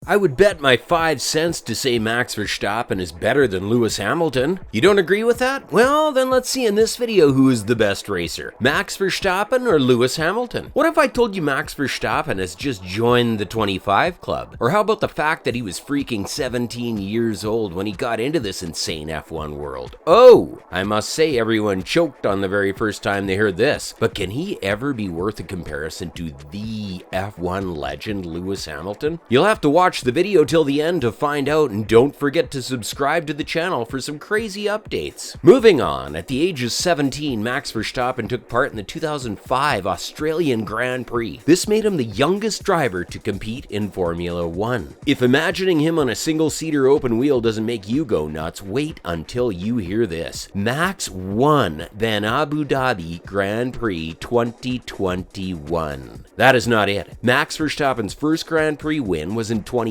I would bet my 5 cents to say Max Verstappen is better than Lewis Hamilton. You don't agree with that? Well, then let's see in this video who is the best racer, Max Verstappen or Lewis Hamilton. What if I told you Max Verstappen has just joined the 25 club? Or how about the fact that he was freaking 17 years old when he got into this insane F1 world? Oh, I must say everyone choked on the very first time they heard this, but can he ever be worth a comparison to the F1 legend Lewis Hamilton? You'll have to watch the video till the end to find out, and don't forget to subscribe to the channel for some crazy updates. Moving on, at the age of 17, Max Verstappen took part in the 2005 Australian Grand Prix. This made him the youngest driver to compete in Formula 1. If imagining him on a single-seater open wheel doesn't make you go nuts, wait until you hear this. Max won the Abu Dhabi Grand Prix 2021. That is not it. Max Verstappen's first Grand Prix win was in 2016.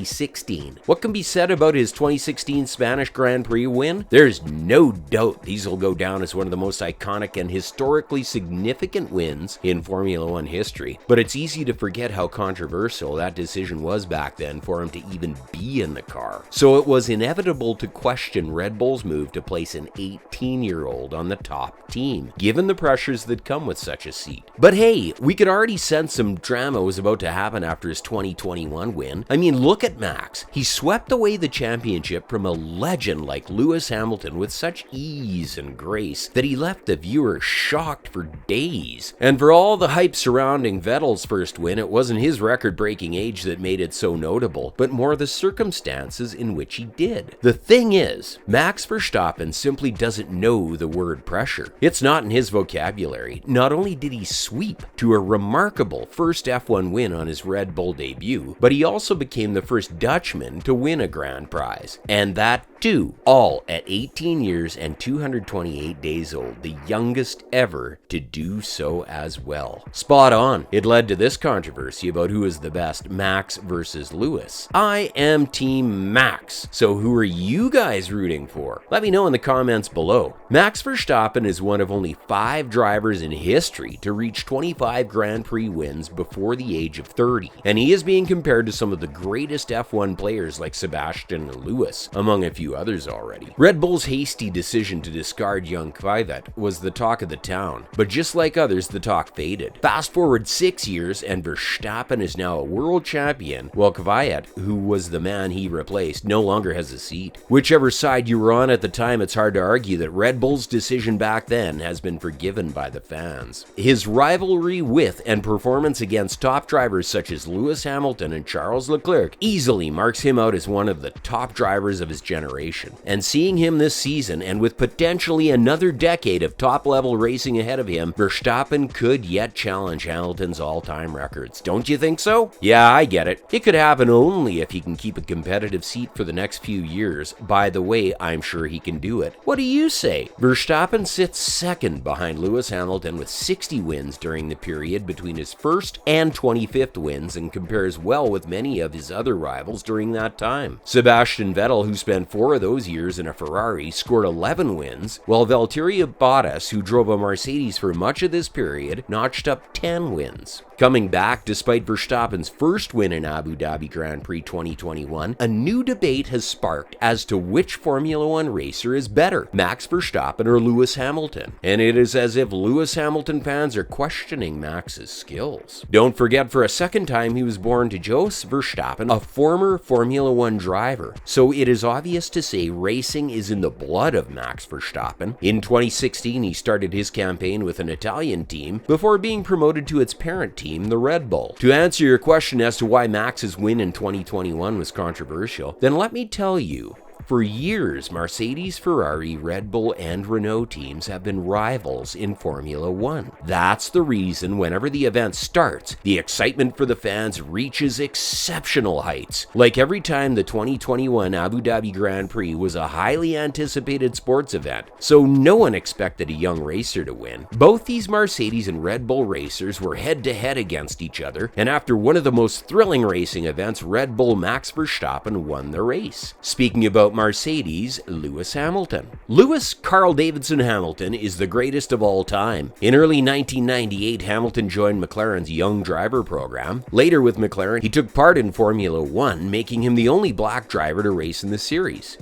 What can be said about his 2016 Spanish Grand Prix win? There's no doubt these will go down as one of the most iconic and historically significant wins in Formula 1 history. But it's easy to forget how controversial that decision was back then for him to even be in the car. So it was inevitable to question Red Bull's move to place an 18-year-old on the top team, given the pressures that come with such a seat. But hey, we could already sense some drama was about to happen after his 2021 win. I mean, look at Max. He swept away the championship from a legend like Lewis Hamilton with such ease and grace that he left the viewer shocked for days. And for all the hype surrounding Vettel's first win, it wasn't his record-breaking age that made it so notable, but more the circumstances in which he did. The thing is, Max Verstappen simply doesn't know the word pressure. It's not in his vocabulary. Not only did he sweep to a remarkable first F1 win on his Red Bull debut, but he also became the first Dutchman to win a grand prize. And that too, all at 18 years and 228 days old, the youngest ever to do so as well. Spot on. It led to this controversy about who is the best, Max versus Lewis. I am Team Max, so who are you guys rooting for? Let me know in the comments below. Max Verstappen is one of only 5 drivers in history to reach 25 Grand Prix wins before the age of 30, and he is being compared to some of the greatest F1 players like Sebastian or Lewis, among a few others already. Red Bull's hasty decision to discard young Kvyat was the talk of the town, but just like others, the talk faded. Fast forward 6 years and Verstappen is now a world champion, while Kvyat, who was the man he replaced, no longer has a seat. Whichever side you were on at the time, it's hard to argue that Red Bull's decision back then has been forgiven by the fans. His rivalry with and performance against top drivers such as Lewis Hamilton and Charles Leclerc easily marks him out as one of the top drivers of his generation. And seeing him this season, and with potentially another decade of top-level racing ahead of him, Verstappen could yet challenge Hamilton's all-time records. Don't you think so? Yeah, I get it. It could happen only if he can keep a competitive seat for the next few years. By the way, I'm sure he can do it. What do you say? Verstappen sits second behind Lewis Hamilton with 60 wins during the period between his first and 25th wins, and compares well with many of his other rivals during that time. Sebastian Vettel, who spent 4 of those years in a Ferrari, scored 11 wins, while Valtteri Bottas, who drove a Mercedes for much of this period, notched up 10 wins. Coming back, despite Verstappen's first win in Abu Dhabi Grand Prix 2021, a new debate has sparked as to which Formula 1 racer is better, Max Verstappen or Lewis Hamilton. And it is as if Lewis Hamilton fans are questioning Max's skills. Don't forget, for a second time, he was born to Jos Verstappen, a former Formula 1 driver. So it is obvious to say racing is in the blood of Max Verstappen. In 2016, he started his campaign with an Italian team before being promoted to its parent team, the Red Bull. To answer your question as to why Max's win in 2021 was controversial, then let me tell you. For years, Mercedes, Ferrari, Red Bull, and Renault teams have been rivals in Formula 1. That's the reason whenever the event starts, the excitement for the fans reaches exceptional heights. Like every time the 2021 Abu Dhabi Grand Prix was a highly anticipated sports event, so no one expected a young racer to win. Both these Mercedes and Red Bull racers were head-to-head against each other, and after one of the most thrilling racing events, Red Bull Max Verstappen won the race. Speaking about about Mercedes' Lewis Hamilton. Lewis Carl Davidson Hamilton is the greatest of all time. In early 1998, Hamilton joined McLaren's Young Driver program. Later with McLaren, he took part in Formula One, making him the only black driver to race in the series.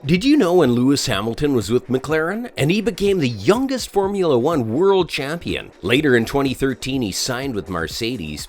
Did you know when Lewis Hamilton was with McLaren? And he became the youngest Formula One world champion. Later in 2013, he signed with Mercedes.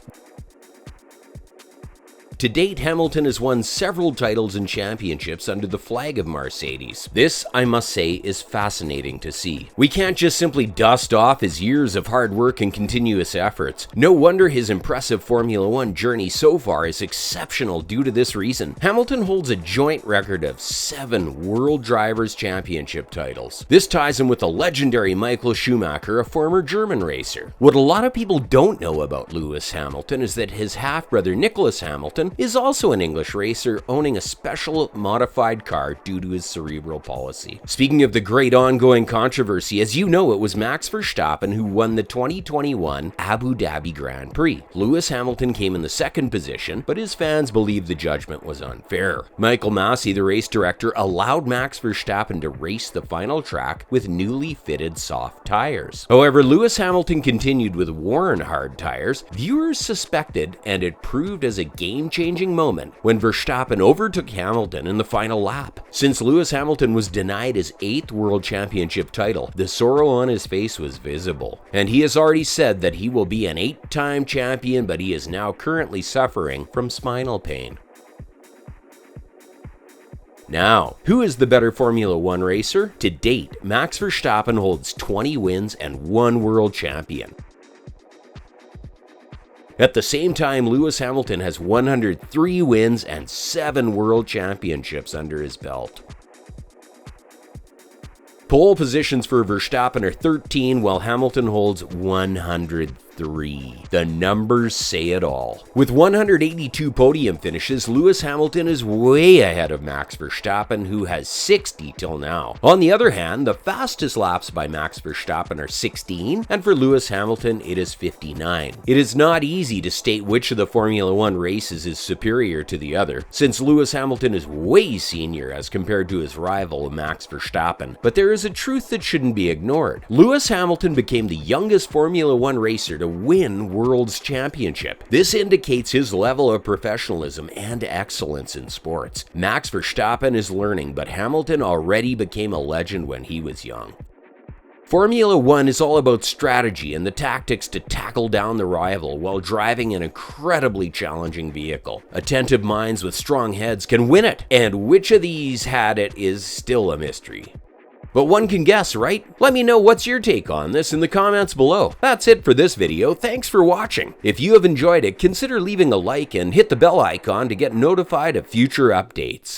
To date, Hamilton has won several titles and championships under the flag of Mercedes. This, I must say, is fascinating to see. We can't just simply dust off his years of hard work and continuous efforts. No wonder his impressive Formula One journey so far is exceptional due to this reason. Hamilton holds a joint record of 7 World Drivers' Championship titles. This ties him with the legendary Michael Schumacher, a former German racer. What a lot of people don't know about Lewis Hamilton is that his half-brother Nicholas Hamilton is also an English racer owning a special modified car due to his cerebral palsy. Speaking of the great ongoing controversy, as you know, it was Max Verstappen who won the 2021 Abu Dhabi Grand Prix. Lewis Hamilton came in the second position, but his fans believe the judgment was unfair. Michael Massey, the race director, allowed Max Verstappen to race the final track with newly fitted soft tires. However, Lewis Hamilton continued with worn hard tires. Viewers suspected, and it proved as a game-changing moment when Verstappen overtook Hamilton in the final lap. Since Lewis Hamilton was denied his 8th World Championship title, the sorrow on his face was visible. And he has already said that he will be an 8-time champion, but he is now currently suffering from spinal pain. Now, who is the better Formula One racer? To date, Max Verstappen holds 20 wins and 1 world champion. At the same time, Lewis Hamilton has 103 wins and 7 world championships under his belt. Pole positions for Verstappen are 13, while Hamilton holds 103. The numbers say it all. With 182 podium finishes, Lewis Hamilton is way ahead of Max Verstappen, who has 60 till now. On the other hand, the fastest laps by Max Verstappen are 16, and for Lewis Hamilton, it is 59. It is not easy to state which of the Formula One races is superior to the other, since Lewis Hamilton is way senior as compared to his rival Max Verstappen. But there is a truth that shouldn't be ignored. Lewis Hamilton became the youngest Formula One racer to win World's Championship. This indicates his level of professionalism and excellence in sports. Max Verstappen is learning, but Hamilton already became a legend when he was young. Formula One is all about strategy and the tactics to tackle down the rival while driving an incredibly challenging vehicle. Attentive minds with strong heads can win it, and which of these had it is still a mystery. But one can guess, right? Let me know what's your take on this in the comments below. That's it for this video. Thanks for watching. If you have enjoyed it, consider leaving a like and hit the bell icon to get notified of future updates.